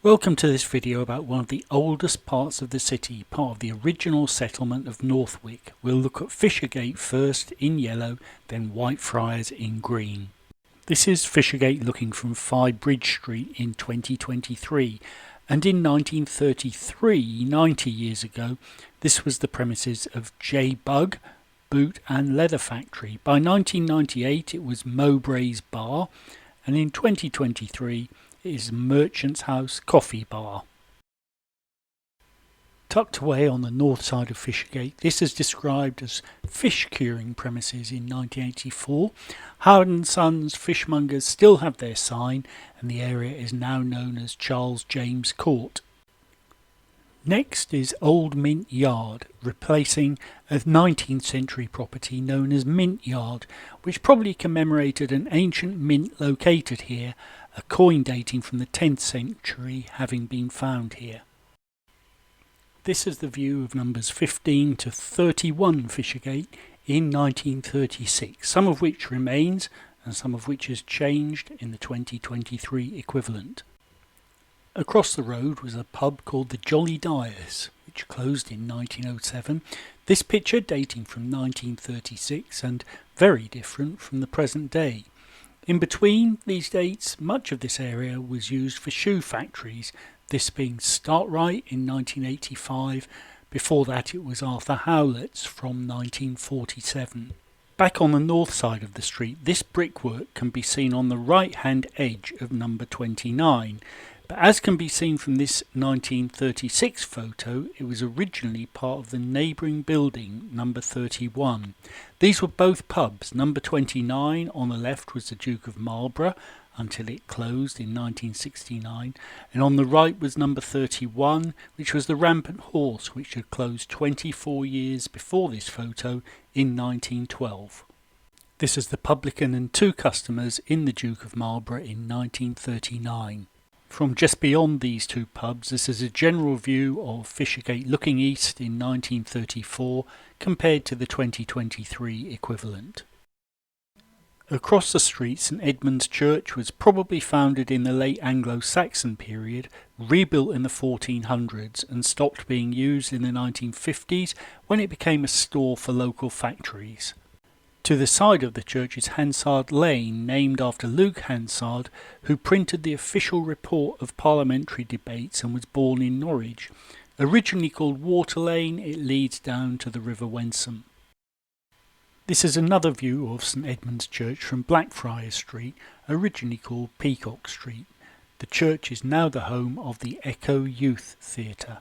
Welcome to this video about one of the oldest parts of the city, part of the original settlement of Northwick. We'll look at Fishergate first in yellow, then Whitefriars in green. This is Fishergate looking from 5 Bridge Street in 2023, and in 1933, 90 years ago, this was the premises of J. Bug Boot and Leather Factory. By 1998 it was Mowbray's Bar, and in 2023 it is Merchant's House Coffee Bar. Tucked away on the north side of Fishergate, this is described as fish curing premises in 1984. Howard & Sons fishmongers still have their sign, and the area is now known as Charles James Court. Next is Old Mint Yard, replacing a 19th century property known as Mint Yard, which probably commemorated an ancient mint located here, a coin dating from the 10th century having been found here. This is the view of numbers 15 to 31 Fishergate in 1936, some of which remains and some of which has changed in the 2023 equivalent. Across the road was a pub called the Jolly Dyers, which closed in 1907. This picture dating from 1936 and very different from the present day. In between these dates, much of this area was used for shoe factories, this being Startright in 1985. Before that it was Arthur Howlett's from 1947. Back on the north side of the street, this brickwork can be seen on the right hand edge of number 29. But as can be seen from this 1936 photo, it was originally part of the neighbouring building, number 31. These were both pubs. Number 29 on the left was the Duke of Marlborough until it closed in 1969, and on the right was number 31, which was the Rampant Horse, which had closed 24 years before this photo in 1912. This is the publican and 2 customers in the Duke of Marlborough in 1939. From just beyond these 2 pubs, this is a general view of Fishergate looking east in 1934 compared to the 2023 equivalent. Across the street, St Edmonds Church was probably founded in the late Anglo-Saxon period, rebuilt in the 1400s and stopped being used in the 1950s when it became a store for local factories. To the side of the church is Hansard Lane, named after Luke Hansard, who printed the official report of parliamentary debates and was born in Norwich. Originally called Water Lane, it leads down to the River Wensum. This is another view of St Edmunds Church from Blackfriar Street, originally called Peacock Street. The church is now the home of the Echo Youth Theatre.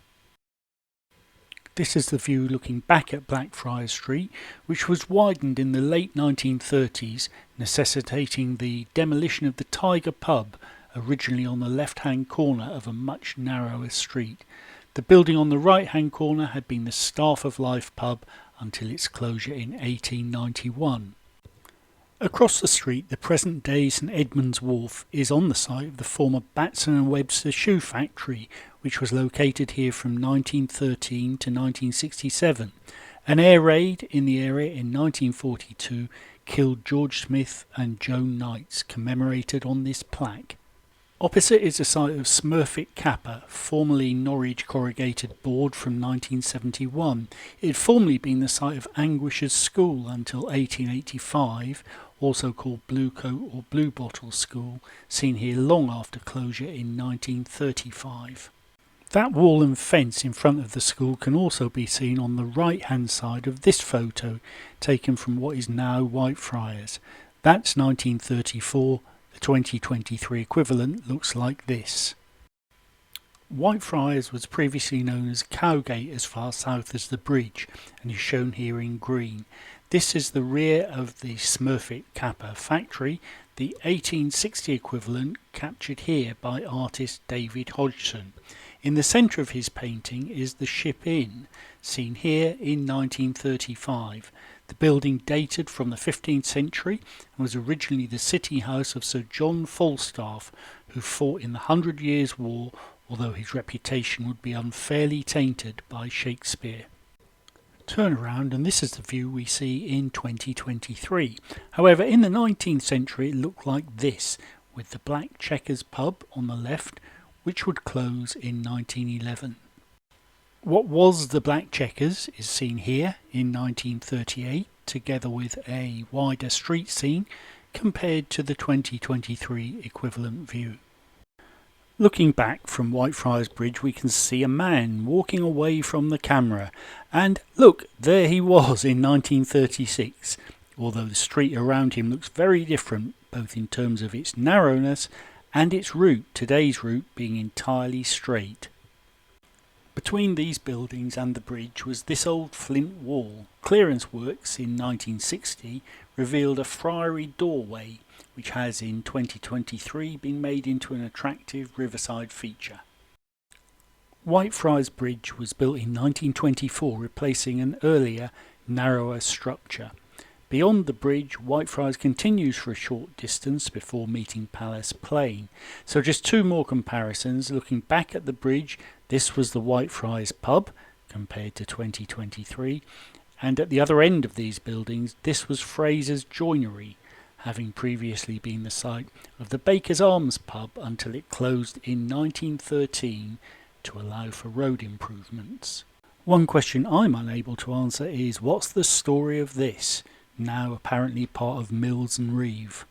This is the view looking back at Blackfriar Street, which was widened in the late 1930s, necessitating the demolition of the Tiger pub, originally on the left-hand corner of a much narrower street. The building on the right-hand corner had been the Staff of Life pub until its closure in 1891. Across the street, the present-day St Edmunds Wharf is on the site of the former Batson and Webster shoe factory, which was located here from 1913 to 1967. An air raid in the area in 1942 killed George Smith and Joan Knights, commemorated on this plaque. Opposite is the site of Smurfit Kappa, formerly Norwich Corrugated Board from 1971. It had formerly been the site of Anguish's School until 1885, also called Blue Coat or Blue Bottle School, seen here long after closure in 1935. That wall and fence in front of the school can also be seen on the right hand side of this photo, taken from what is now Whitefriars. That's 1934. The 2023 equivalent looks like this. Whitefriars was previously known as Cowgate as far south as the bridge, and is shown here in green. This is the rear of the Smurfit Kappa factory, the 1860 equivalent captured here by artist David Hodgson. In the centre of his painting is the Ship Inn, seen here in 1935. The building dated from the 15th century and was originally the city house of Sir John Falstaff, who fought in the 100 Years' War, although his reputation would be unfairly tainted by Shakespeare. Turn around and this is the view we see in 2023. However, in the 19th century it looked like this, with the Black Checkers pub on the left, which would close in 1911. What was the Black Chequers is seen here in 1938, together with a wider street scene compared to the 2023 equivalent view. Looking back from Whitefriars Bridge, we can see a man walking away from the camera, and look, there he was in 1936, although the street around him looks very different, both in terms of its narrowness and its route, today's route being entirely straight. Between these buildings and the bridge was this old flint wall. Clearance works in 1960 revealed a friary doorway, which has in 2023 been made into an attractive riverside feature. Whitefriars Bridge was built in 1924, replacing an earlier, narrower structure. Beyond the bridge, Whitefriars continues for a short distance before meeting Palace Plain. So just two more comparisons. Looking back at the bridge, this was the Whitefriars pub compared to 2023, and at the other end of these buildings this was Fraser's Joinery, having previously been the site of the Baker's Arms pub until it closed in 1913 to allow for road improvements. One question I'm unable to answer is, what's the story of this, now apparently part of Mills and Reeve?